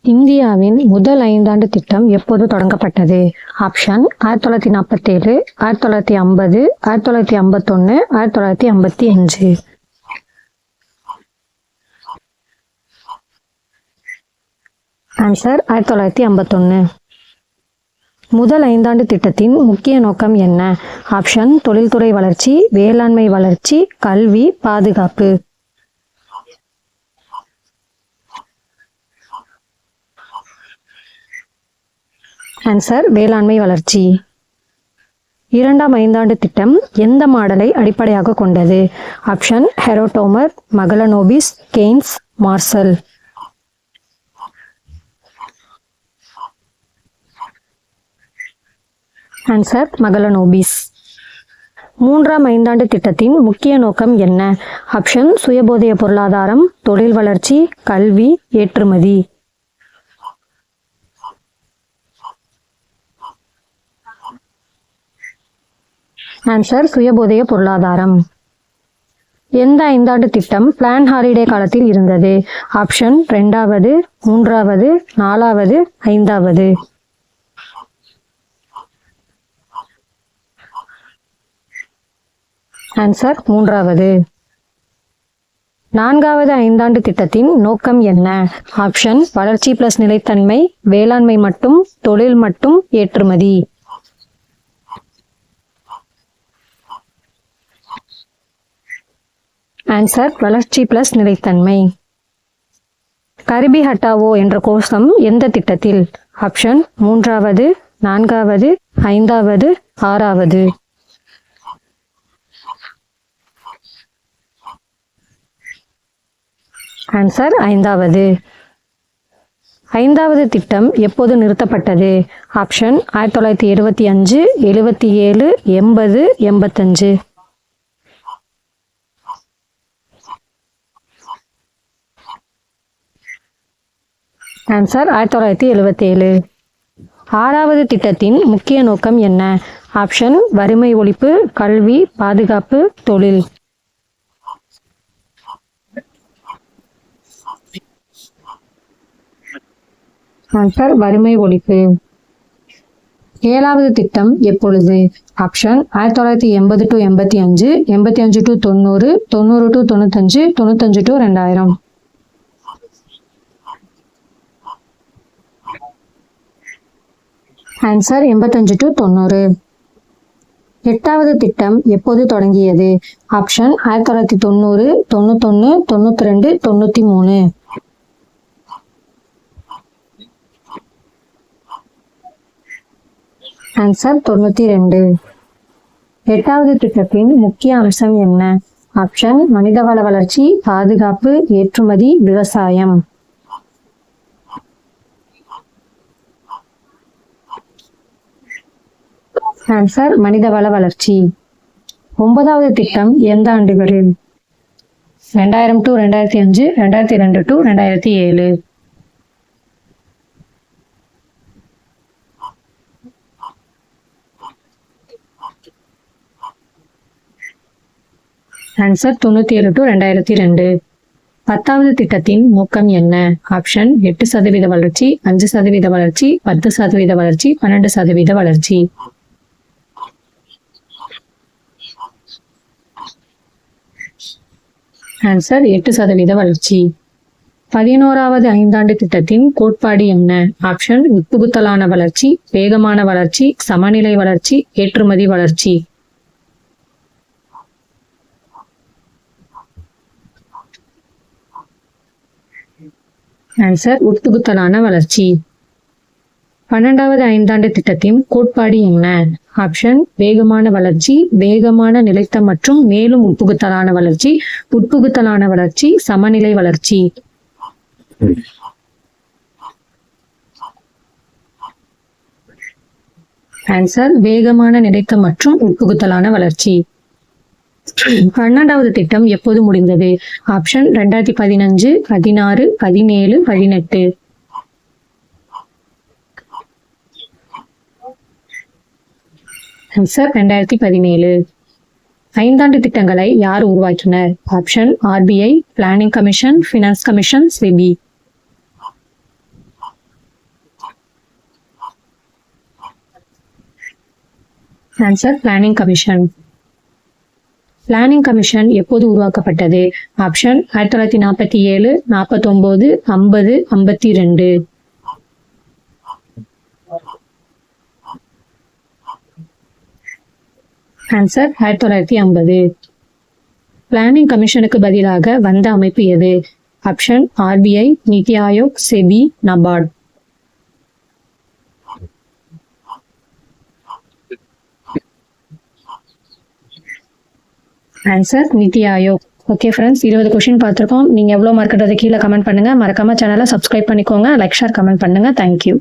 இந்தியாவின் முதல் 5 ஆண்டு திட்டம் எப்போது தொடங்கப்பட்டது? ஆப்ஷன் 1947, 1950, 1951, 1955. ஆன்சர் 1951. முதல் 5 ஆண்டு திட்டத்தின் முக்கிய நோக்கம் என்ன? ஆப்ஷன் தொழில்துறை வளர்ச்சி, வேளாண்மை வளர்ச்சி, கல்வி, பாதுகாப்பு. ஆன்சர் வேளாண்மை வளர்ச்சி. 2ஆம் 5 ஆண்டு திட்டம் எந்த மாடலை அடிப்படையாக கொண்டது? Option Harrod Domar, Mahalanobis, Keynes, Marshall. Answer Mahalanobis. 3ஆம் 5 ஆண்டு திட்டத்தின் முக்கிய நோக்கம் என்ன? ஆப்ஷன் சுயபோதைய பொருளாதாரம், தொழில் வளர்ச்சி, கல்வி, ஏற்றுமதி. ஆன்சர் சுயபோதைய பொருளாதாரம். எந்த 5 ஆண்டு திட்டம் பிளான் ஹாலிடே காலத்தில் இருந்தது? ஆப்ஷன் 2வது, 3வது, 4வது, 5வது. ஆன்சர் 3வது. 4வது 5 ஆண்டு திட்டத்தின் நோக்கம் என்ன? ஆப்ஷன் வளர்ச்சி பிளஸ் நிலைத்தன்மை, வேளாண்மை மட்டும், தொழில் மட்டும், ஏற்றுமதி. ஆன்சர் வளர்ச்சி பிளஸ் நிலைத்தன்மை. கரிபி ஹட்டாவோ என்ற கோஷம் எந்த திட்டத்தில்? ஆப்ஷன் 3வது, 4வது, 5வது, 6வது. ஆன்சர் 5வது. 5வது திட்டம் எப்போது நிறுத்தப்பட்டது? ஆப்ஷன் 1975, 77, 80, 85. ஆன்சர் 1977. 6வது திட்டத்தின் முக்கிய நோக்கம் என்ன? ஆப்ஷன் வறுமை ஒழிப்பு, கல்வி, பாதுகாப்பு, தொழில். ஆன்சர் வறுமை ஒழிப்பு. 7வது திட்டம் எப்பொழுது? Option 1980 to 85, 85 to 90, 90 to 95, 95 to 2000. Answer 85 to 90. 8வது திட்டம் எப்போது தொடங்கியது? ஆப்ஷன் 1990, 91, 92, 93. ஆன்சர் 92. 8வது திட்டத்தின் முக்கிய அம்சம் என்ன? ஆப்ஷன் மனிதவள வளர்ச்சி, பாதுகாப்பு, ஏற்றுமதி, விவசாயம். ஆன்சர் மனிதவள வளர்ச்சி. 9வது திட்டம் எந்த ஆண்டுகளில்? 2000 to 2005, 2002 to 2007. Answer 97 to 2002. 10வது திட்டத்தின் நோக்கம் என்ன? ஆப்ஷன் 8% வளர்ச்சி, 5% வளர்ச்சி, 10% வளர்ச்சி, 12% வளர்ச்சி. ஆன்சர் 8% வளர்ச்சி. 11வது 5 ஆண்டு திட்டத்தின் கோட்பாடு என்ன? ஆப்ஷன் உட்புகுத்தலான வளர்ச்சி, வேகமான வளர்ச்சி, சமநிலை வளர்ச்சி, ஏற்றுமதி வளர்ச்சி. ஆன்சர் உட்புகுத்தலான வளர்ச்சி. 12வது 5 ஆண்டு திட்டத்தின் கோட்பாடு என்ன? ஆப்ஷன் வேகமான வளர்ச்சி, வேகமான நிலைத்த மற்றும் மேலும் உட்புகுத்தலான வளர்ச்சி, உட்புகுத்தலான வளர்ச்சி, சமநிலை வளர்ச்சி. ஆன்சர் வேகமான நிலைத்த மற்றும் உட்புகுத்தலான வளர்ச்சி. 12வது திட்டம் எப்போது முடிந்தது? ஆப்ஷன் 2015, 16, 17, 18. ஆன்சர் 2017. 5 ஆண்டு திட்டங்களை யார் உருவாக்கினர்? Option RBI, planning commission, finance commission, SEBI. Answer planning commission. Planning commission எப்போது உருவாக்கப்பட்டது? ஆப்ஷன் 1947, 49, 50, 52. ஆன்சர் 1950. பிளானிங் கமிஷனுக்கு பதிலாக வந்த அமைப்பு எது? ஆப்ஷன் ஆர்பிஐ, நிதி ஆயோக், செபி, நபார்ட். ஆன்சர் நிதி ஆயோக். ஓகே ஃப்ரெண்ட்ஸ், 20 கொஸ்டின் பார்த்துருக்கோம். நீங்கள் எவ்வளோ மார்க்ன்றதை கீழே கமெண்ட் பண்ணுங்கள். மறக்காம சேனலை சப்ஸ்கிரைப் பண்ணிக்கோங்க. லைக், ஷேர், கமெண்ட் பண்ணுங்கள். தேங்க்யூ.